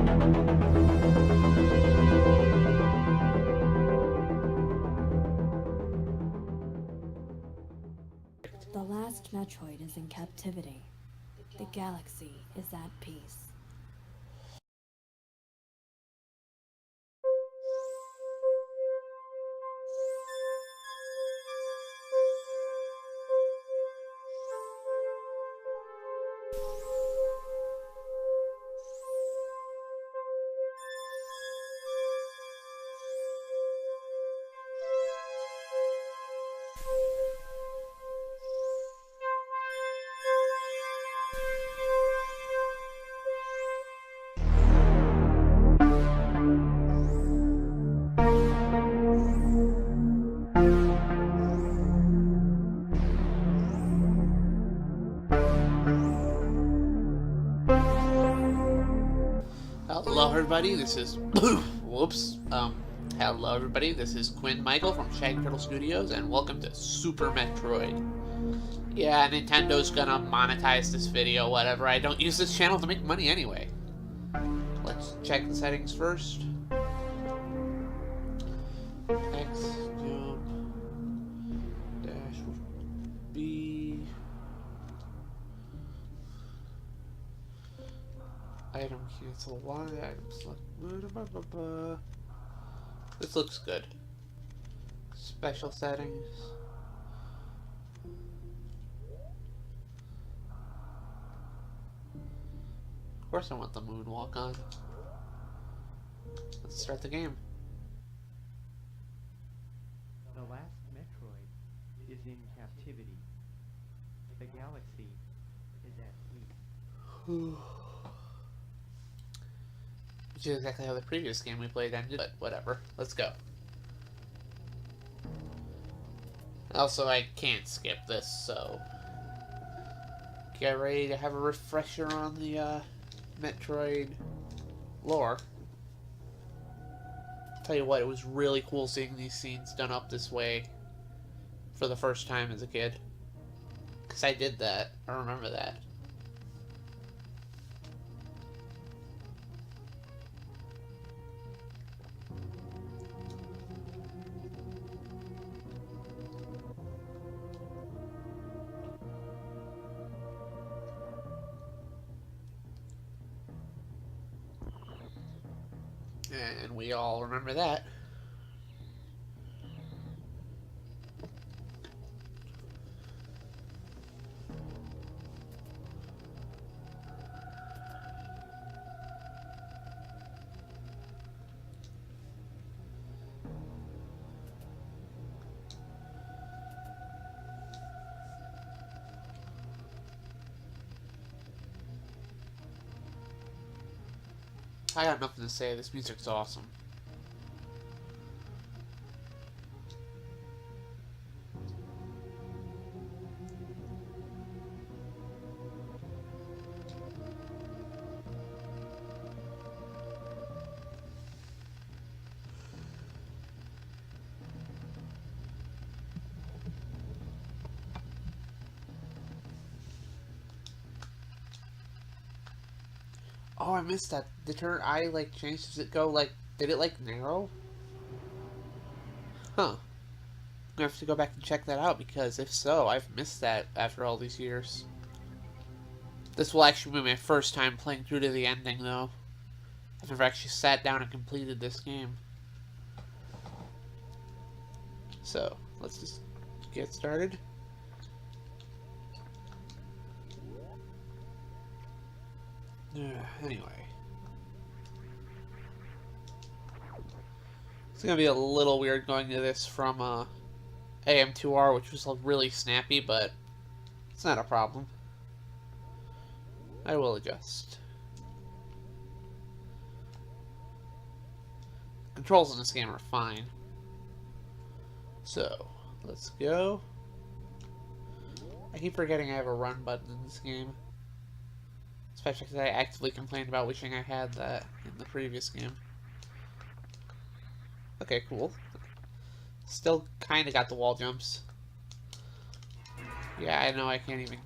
The last Metroid is in captivity. The galaxy is at peace. Hello everybody, this is whoops. Hello everybody, this is Quinn Michael from Shaggy Turtle Studios, and welcome to Super Metroid. Yeah, Nintendo's gonna monetize this video, whatever. I don't use this channel to make money anyway. Let's check the settings first. X, jump, dash, B. Item cancel Y, item select. This looks good. Special settings. Of course I want the moonwalk on. Let's start the game. The last Metroid is in captivity. The galaxy is at peace. Which is exactly how the previous game we played ended, but whatever. Let's go. Also, I can't skip this, so get ready to have a refresher on the Metroid lore. Tell you what, it was really cool seeing these scenes done up this way for the first time as a kid. Because I did that. I remember that. And we all remember that. I got nothing to say. This music's awesome. Oh, I missed that. Did her eye, like, change? Does it go, like, did it, like, narrow? Huh. I'm gonna have to go back and check that out, because if so, I've missed that after all these years. This will actually be my first time playing through to the ending, though. I've never actually sat down and completed this game. So, let's just get started. Anyway. It's gonna be a little weird going to this from AM2R, which was really snappy, but it's not a problem. I will adjust. Controls in this game are fine. So, let's go. I keep forgetting I have a run button in this game. Especially because I actively complained about wishing I had that in the previous game. Okay, cool. Still kind of got the wall jumps. Yeah, I know I can't even...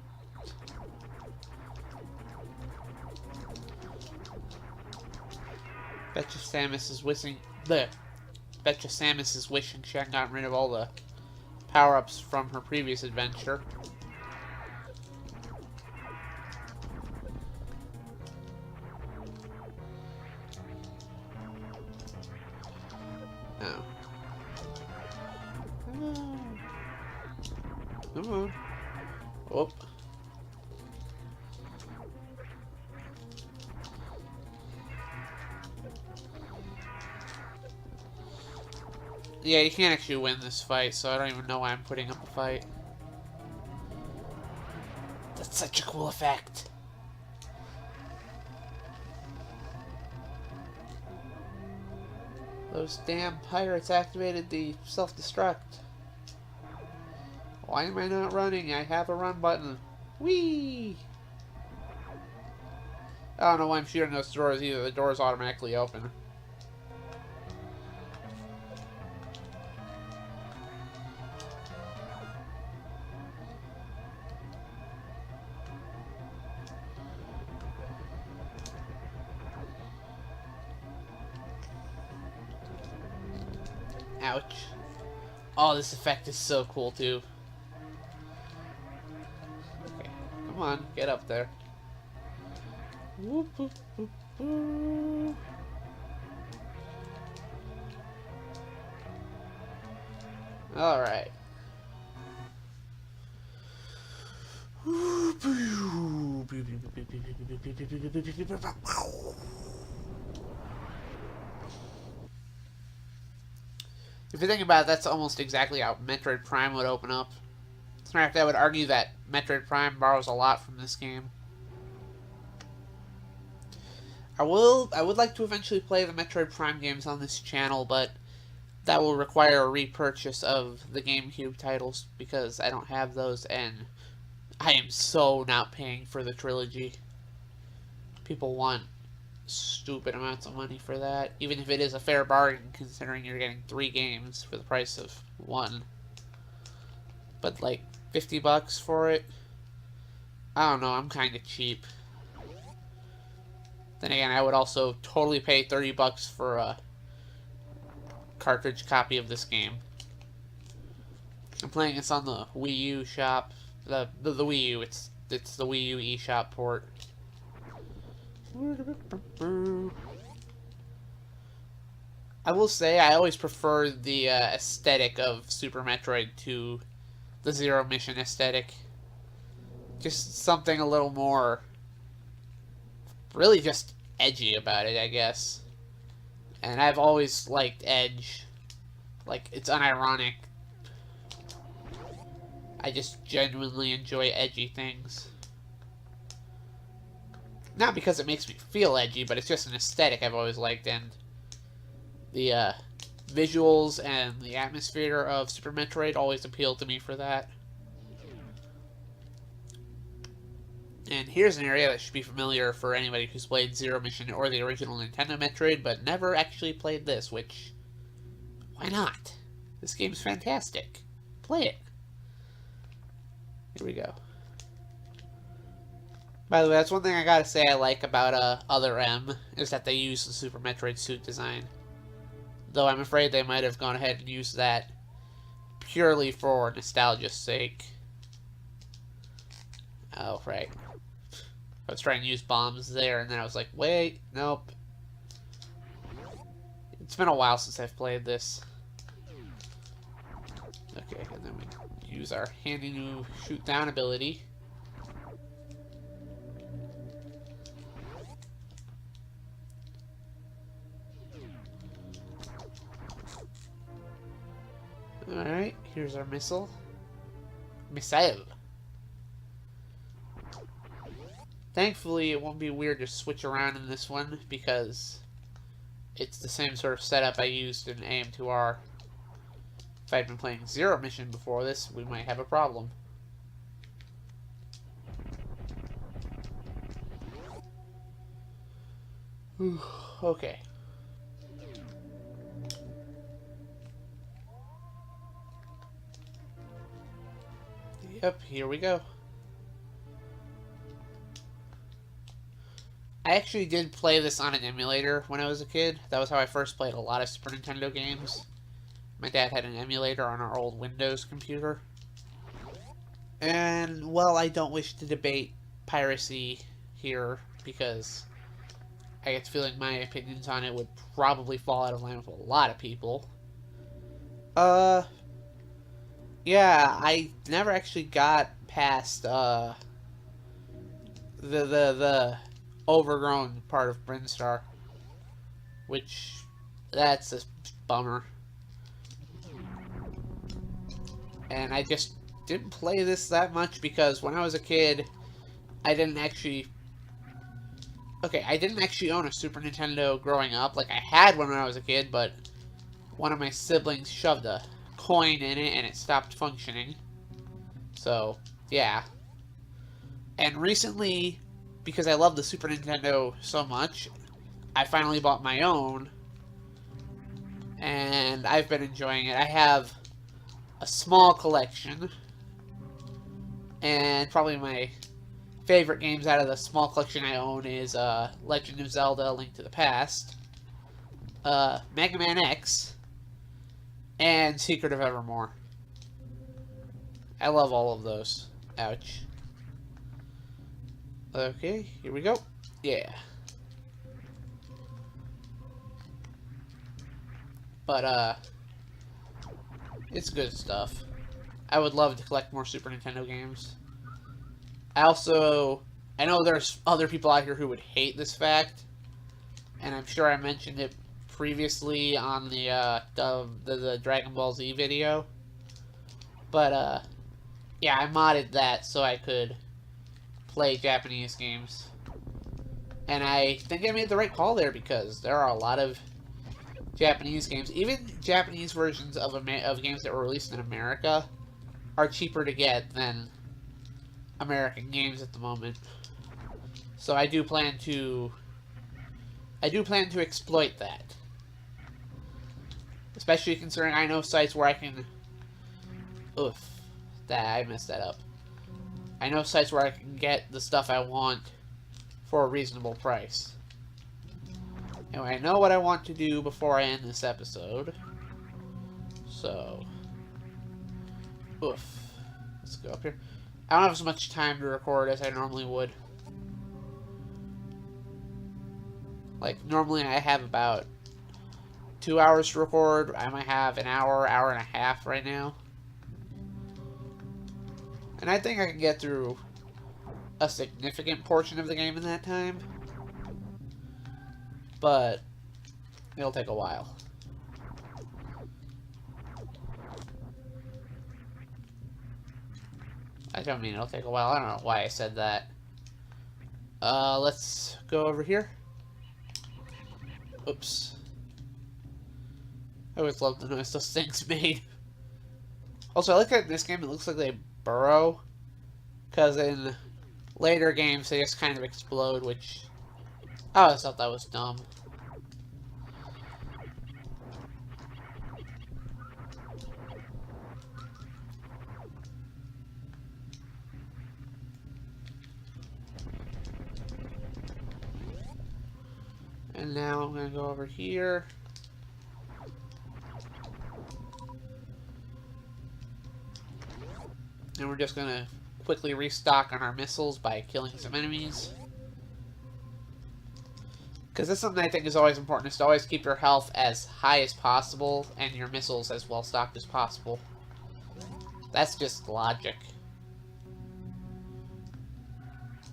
Betcha Samus is wishing. Bleh. Betcha Samus is wishing she hadn't gotten rid of all the power-ups from her previous adventure. Oh. Come on. Come on. Oh. Yeah, you can't actually win this fight, so I don't even know why I'm putting up a fight. That's such a cool effect. Those damn pirates activated the self-destruct. Why am I not running? I have a run button. Whee! I don't know why I'm shooting those doors either. The doors automatically open. Ouch. Oh, this effect is so cool, too. Okay, come on, get up there. Whoop, whoop, whoop, whoop. Alright. If you think about it, that's almost exactly how Metroid Prime would open up. As a matter of fact, I would argue that Metroid Prime borrows a lot from this game. I would like to eventually play the Metroid Prime games on this channel, but that will require a repurchase of the GameCube titles, because I don't have those, and I am so not paying for the trilogy. People want stupid amounts of money for that, even if it is a fair bargain considering you're getting 3 games for the price of 1. But like $50 for it, I don't know, I'm kind of cheap. Then again, I would also totally pay $30 for a cartridge copy of this game. I'm playing this on the Wii U shop, the Wii U. It's the Wii U eShop port. I will say I always prefer the aesthetic of Super Metroid to the Zero Mission aesthetic. Just something a little more, really just edgy about it, I guess. And I've always liked edge. Like, it's unironic. I just genuinely enjoy edgy things. Not because it makes me feel edgy, but it's just an aesthetic I've always liked, and the visuals and the atmosphere of Super Metroid always appealed to me for that. And here's an area that should be familiar for anybody who's played Zero Mission or the original Nintendo Metroid, but never actually played this, which, why not? This game's fantastic. Play it. Here we go. By the way, that's one thing I gotta say I like about Other M, is that they use the Super Metroid suit design. Though I'm afraid they might have gone ahead and used that purely for nostalgia's sake. Oh, right. I was trying to use bombs there, and then I was like, wait, nope. It's been a while since I've played this. Okay, and then we use our handy new shoot down ability. Alright, here's our missile. Missile. Thankfully, it won't be weird to switch around in this one, because it's the same sort of setup I used in AM2R. If I'd been playing Zero Mission before this, we might have a problem. Okay. Yep, here we go. I actually did play this on an emulator when I was a kid. That was how I first played a lot of Super Nintendo games. My dad had an emulator on our old Windows computer. And, well, I don't wish to debate piracy here because I get the feeling my opinions on it would probably fall out of line with a lot of people. Yeah, I never actually got past, the overgrown part of Brinstar, which, that's a bummer. And I just didn't play this that much because when I was a kid, I didn't actually... Okay, I didn't actually own a Super Nintendo growing up. Like, I had one when I was a kid, but one of my siblings shoved a coin in it and it stopped functioning. So, yeah. And recently, because I love the Super Nintendo so much, I finally bought my own. And I've been enjoying it. I have a small collection. And probably my favorite games out of the small collection I own is Legend of Zelda: A Link to the Past, Mega Man X, and Secret of Evermore. I love all of those. Ouch. Okay, here we go. Yeah. But, it's good stuff. I would love to collect more Super Nintendo games. I know there's other people out here who would hate this fact, and I'm sure I mentioned it previously on the Dragon Ball Z video. But, yeah, I modded that so I could play Japanese games. And I think I made the right call there because there are a lot of Japanese games, even Japanese versions of games that were released in America, are cheaper to get than American games at the moment. So I do plan to exploit that. Especially considering I know sites where I can I messed that up. I know sites where I can get the stuff I want for a reasonable price. Anyway, I know what I want to do before I end this episode. So, let's go up here. I don't have as much time to record as I normally would. Like, normally I have about 2 hours to record. I might have an hour, hour and a half right now. And I think I can get through a significant portion of the game in that time. But it'll take a while. I don't mean it'll take a while. I don't know why I said that. Let's go over here. Oops. I always love the noise those things made. Also, I look at this game, it looks like they burrow. Because in later games, they just kind of explode, which I always thought that was dumb. And now I'm going to go over here. And we're just going to quickly restock on our missiles by killing some enemies. Because that's something I think is always important, is to always keep your health as high as possible and your missiles as well stocked as possible. That's just logic.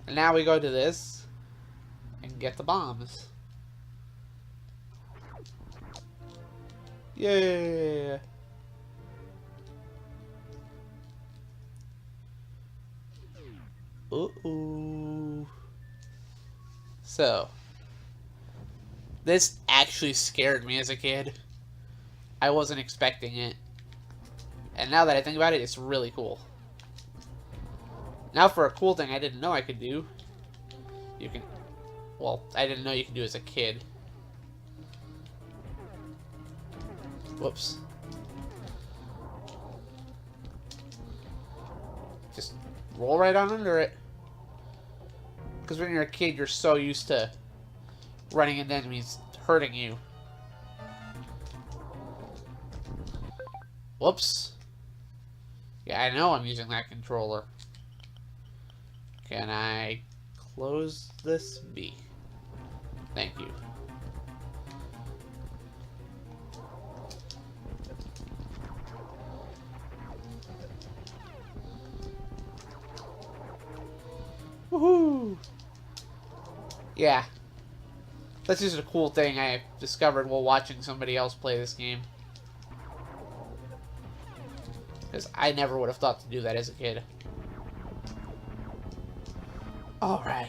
And now we go to this and get the bombs. Yeah. Uh-oh. So, this actually scared me as a kid. I wasn't expecting it. And now that I think about it, it's really cool. Now for a cool thing I didn't know I could do. You can... Well, I didn't know you could do as a kid. Whoops. Just roll right on under it. Because when you're a kid, you're so used to running into enemies hurting you. Whoops. Yeah, I know I'm using that controller. Can I close this? B. Thank you. Woohoo! Yeah. That's just a cool thing I discovered while watching somebody else play this game. Because I never would have thought to do that as a kid. Alright.